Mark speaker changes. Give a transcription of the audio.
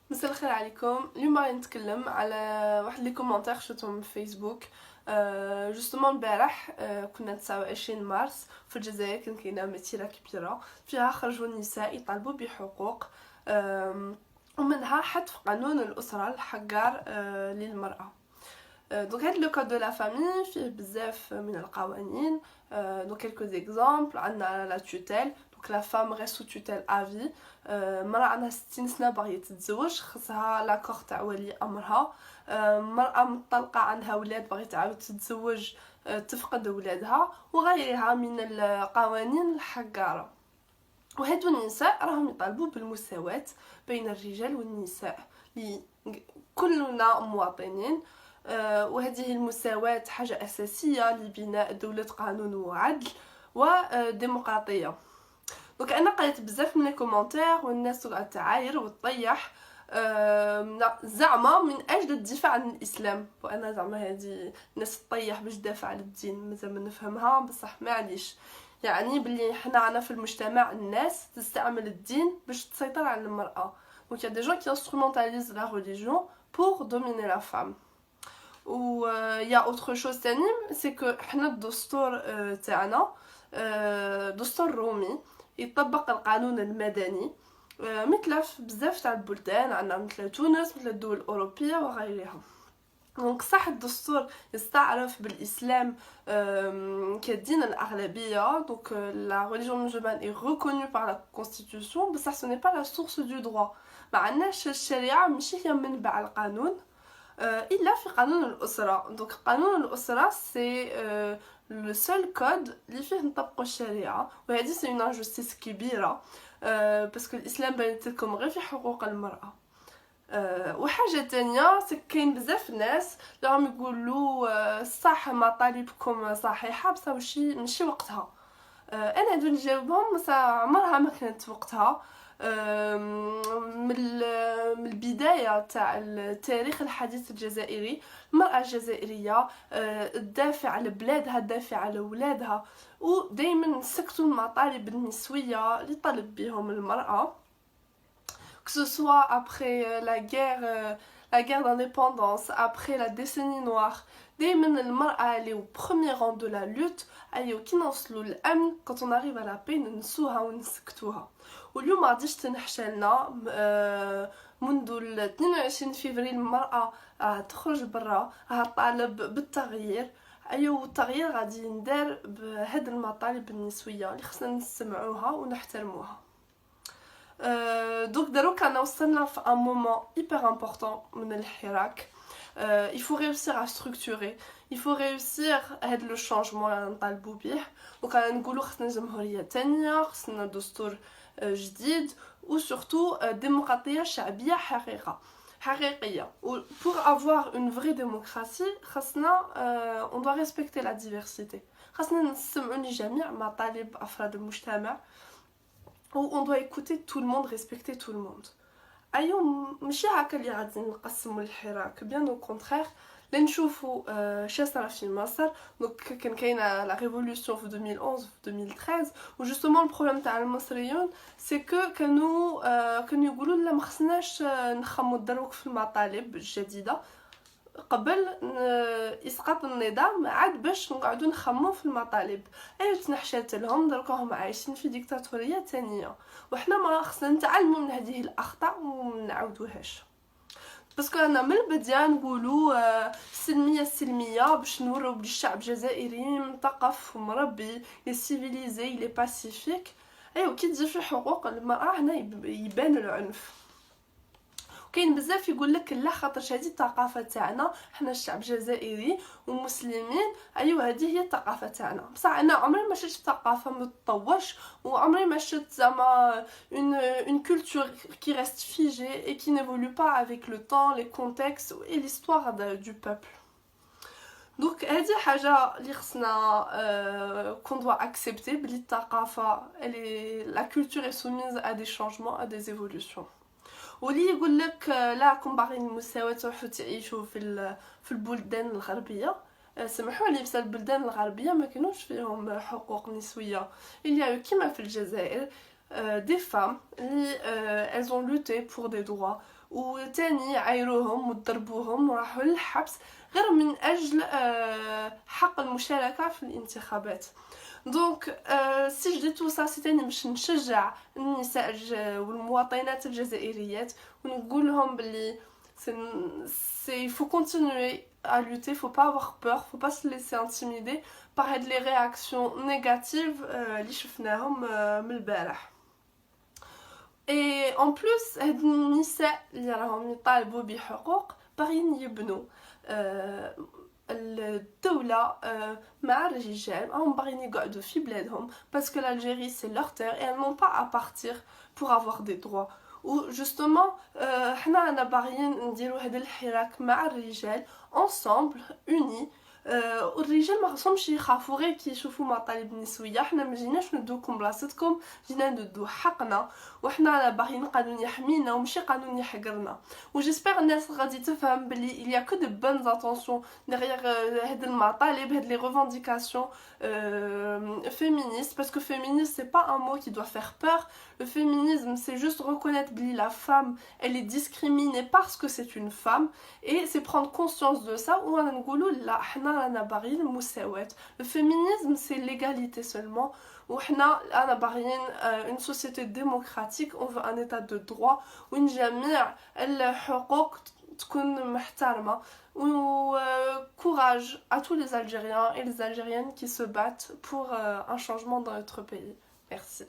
Speaker 1: مساء الخير عليكم. اليوم غادي نتكلم على واحد لي كومونتير شفتهم في فيسبوك. جوستومون البارح كنا 29 مارس في الجزائر، كان كاينه مسيره كبيره فيها خرجوا النساء يطالبوا بحقوق، ومنها حذف قانون الاسره الحجار للمراه. دونك هاد لو كود دو لا فامي فيه بزاف من القوانين. دونك كيلكو زيكزامبل، عندنا لا توتيل، دونك لا فام غير سو توتيل افي. مرأة عندها 60 سنة باغية تتزوج، خصها لاكوغ تاع ولي امرها. مرأة مطلقة عندها ولاد باغية تعاود تتزوج، تفقد ولادها، وغيرها من القوانين الحقارة. وهادو النساء راهم يطالبوا بالمساواة بين الرجال والنساء، كلنا مواطنين. وهذه المساواة حاجة أساسية لبناء دولة قانون وعدل وديمقراطية. دونك انا قريت بزاف من الكومنتير والناس قاعده تعاير وتطيح زعما من اجل الدفاع عن الاسلام، وانا زعما هذه الناس تطيح باش تدافع على الدين مازال ما نفهمها، بصح معليش. يعني بلي حنا عنا في المجتمع الناس تستعمل الدين باش تسيطر على المراه. دونك يا دي جون كي انسترومونتاليز لا ريليجيون بور دوميني لا فام. و يا اوتر شوز تاني، سي كو حنا الدستور تاعنا دستور رومي يطبق القانون المدني مثل في بزاف تاع البلدان، عندنا مثل تونس، مثل الدول الأوروبية وغيرها. دونك صح الدستور يستعرف بالإسلام كدين الأغلبية، دونك la religion musulmane est reconnue par la constitution، بصح ce n'est pas la source du droit. ما عندناش الشريعة ماشي هي منبع القانون، إلا في قانون الأسرة. دونك قانون الأسرة سي لو سول كود اللي فيه نطبقوا الشريعة، وهذه سي اون انجستيس كبيرة، باسكو الإسلام بانت لكم غير في حقوق المرأة. وحاجة تانية، كاين بزاف ناس اللي راهم يقولوا صح مطالبكم صحيحة بصح ماشي وقتها. انا هادو نجاوبهم بصح عمرها ما كانت وقتها. من البداية تاع التاريخ الحديث الجزائري، المرأة الجزائرية تدافع على بلادها، تدافع على ولادها، ودايما سكتوا المطالب النسوية اللي طلب بهم المرأة. que ce soit après la guerre d'indépendance, après la décennie noire. دايما المرأة اللي au premier rang de la lutte، أيو كي نوصلوا للأمن quand on arrive à la paix ننسوها ونسكتوها. واليوم ما غاديش تنحشلنا منذ 22 فبراير المرأة تخرج برا طالب بالتغيير. أيو التغيير غادي يندار بهاد المطالب النسوية اللي خصنا نسمعوها ونحترموها. دونك دروك انا وصلنا في ان مومون hyper important من الحراك. il faut réussir à structurer، il faut réussir هاد لو شانجمون اللي نطالبوا به. دونك نقولوا خصنا جمهوريه تانية، خصنا دستور جديد، وسورتو ديمقراطيه شعبيه حقيقيه. و pour avoir une vraie démocratie خصنا on doit respecter la diversité، خصنا نسمعوا لجميع مطالب افراد المجتمع، où on doit écouter tout le monde, respecter tout le monde. ايوه ماشي هكا اللي غادي نقسموا الحراك، بيان او كونترير. اللي نشوفوا شا صرا في مصر. دونك كان كاينه لا ريفولوسيون في 2011 في 2013، وجوستومون البروبليم تاع المصريون سي كو كانوا يقولوا لا ما خصناش نخمو دروك في المطالب الجديده قبل اسقاط النظام، عاد باش نقعدوا نخمو في المطالب. ايوا تنحشات لهم، دروك راهم عايشين في ديكتاتوريه تانية، وحنا ما خصنا نتعلموا من هذه الاخطاء وما نعاودوهاش. باسكو انا من البدايه نقولوا السلميه باش نورو بلي الشعب الجزائري مثقف ومربي، لي سيفيليزي، لي باسيفيك. ايوا كي تجي في حقوق المراه هنا يبان العنف. كاين بزاف يقول لك لا خاطرش هذه الثقافه تاعنا، حنا الشعب الجزائري ومسلمين، ايوا هذه هي الثقافه تاعنا. بصح انا عمري ما شفت ثقافه ما تطورش، وعمري ما شفت زعما une culture qui reste figée et qui n'évolue pas avec le temps, les contextes et l'histoire du peuple. دونك هذه حاجه اللي خصنا qu'on doit accepter، بلي الثقافه la culture est soumise à des changements, à des évolutions. واللي يقول لك لا كومبارين المساواة تروحوا تعيشوا في البلدان الغربيه، سمحوا لي، بس البلدان الغربيه ما كانوش فيهم حقوق نسويه. اللي كيما في الجزائر des femmes elles ont lutté pour des droits وتاني عايروهم وضربوهم وراحوا للحبس غير من أجل حق المشاركة في الانتخابات. دونك سي جو دي تو سا سي تاني باش نشجع النساء والمواطنات الجزائريات ونقول لهم بلي il faut continuer à lutter, faut pas avoir peur, faut pas se laisser intimider par les réactions négatives اللي شفناهم من البارح. Et en plus هاد النساء اللي راهم يطالبوا بحقوق باغيين يبنوا الدولة مع الرجال راهم باغيين يقعدوا في بلادهم باسكو l'Algérie c'est leur terre et elles n'ont pas à partir pour avoir des droits. و justement حنا انا باغيين نديروا هذا الحراك مع الرجال ensemble unis. والرجال ما خصهمش يخافوا غير كي يشوفوا مطالب نسويه. حنا ما جيناش ندوكم بلاصتكم، جينا ندو حقنا وحنا باغيين قانون يحمينا وماشي قانون يحقرنا. وجيسبر الناس غادي تفهم بلي il y a que de bonnes intentions derrière هاد المطالب هاد les revendications féministes parce que féministe c'est pas un mot qui doit faire peur. Le féminisme c'est juste reconnaître que la femme elle est discriminée parce que c'est une femme et c'est prendre conscience de ça ou on نقولوا لا حنا رانا باغيين المساواة. Le féminisme c'est l'égalité seulement وحنا انا باغيين une société démocratique, on veut un état de droit وين جميع الحقوق تكون محترمة. Courage à tous les Algériens et les Algériennes qui se battent pour un changement dans notre pays. Merci.